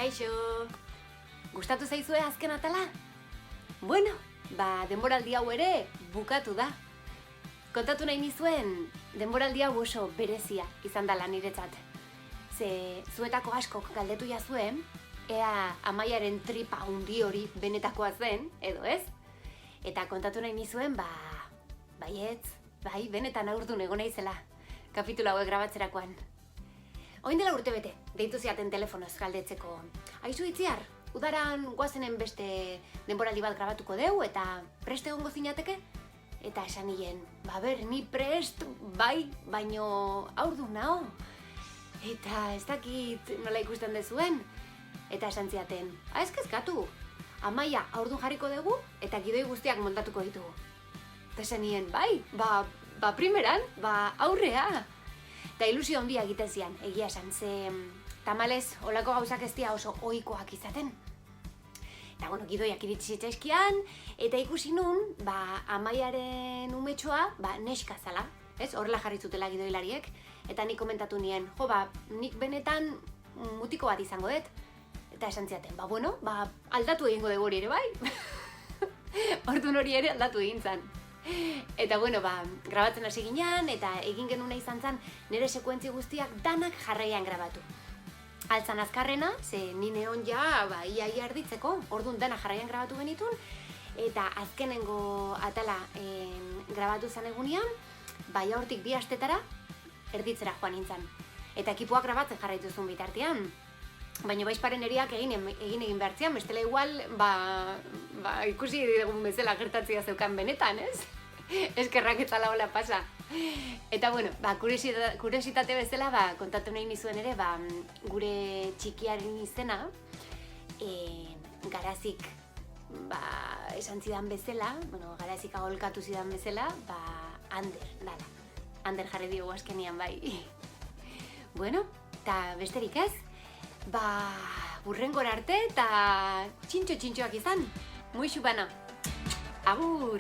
Kaixo! Gustatu zaizue azken atala? Bueno, denboraldi hau ere bukatu da. Kontatu nahi nizuen, denboraldi hau oso berezia izan dela niretzat. Ze zuetako askok galdetu jazuen, ea Amaiaren tripa handi hori benetakoa zen, edo ez? Eta kontatu nahi nizuen, baietz, benetan aurdun egon naizela, kapitulu hauek grabatzerakoan. Oin dela urte bete, deitu ziaten telefonoz galdetzeko. Aizu Itziar, udaran guazenen beste denboraldi bat grabatuko deu eta prest egongo zinateke? Eta esan nien, ni prest, baino aurdun nao. Eta ez dakit nola ikusten dezuen. Eta esan ziaten, ez kezkatu, Amaia aurdun jarriko dugu eta gidoi guztiak moldatuko ditugu. Eta esan nien, primeran, aurrea. Eta ilusio handia egiten zian, egia esan, ze tamalez olako gauzak ez dira oso ohikoak izaten. Eta gidoiak iritsi zitzaizkian, eta ikusi nun, Amaiaren umetxoa, neska zala, ez? Horrela jarri zutela gidoilariek, eta nik komentatu nien, nik benetan mutiko bat izango dut. Eta esan ziaten, aldatu egingo dugu hori ere bai? Orduan hori ere aldatu egin zan. Eta grabatzen hasi ginean, eta egin genuna izan zen nire sekuentzi guztiak danak jarraian grabatu. Altzan azkarrena, ze nine hon ja, ia erditzeko, orduan dana jarraian grabatu genitun, eta azkenengo atala grabatu zen egunean, hortik 2 astetara erditzera joan nintzen. Eta ekipoak grabatzen jarraitu zuen bitartean. Baina baizparen eriak egin behartzean, bestela igual, ikusi dugun bezala gertatzea zeukan benetan, ez? Eskerrak ez ala hola pasa. Eta kuriositate bezala, kontatu nahi nizuen ere, gure txikiaren izena, garazik esan zidan bezala, garazik agolkatu zidan bezala, Ander, dala. Ander jarri diogu azkenian, bai. Eta besterik ez? Hurrengora arte eta txintxo-txintxoak izan. Muixu bana. Agur!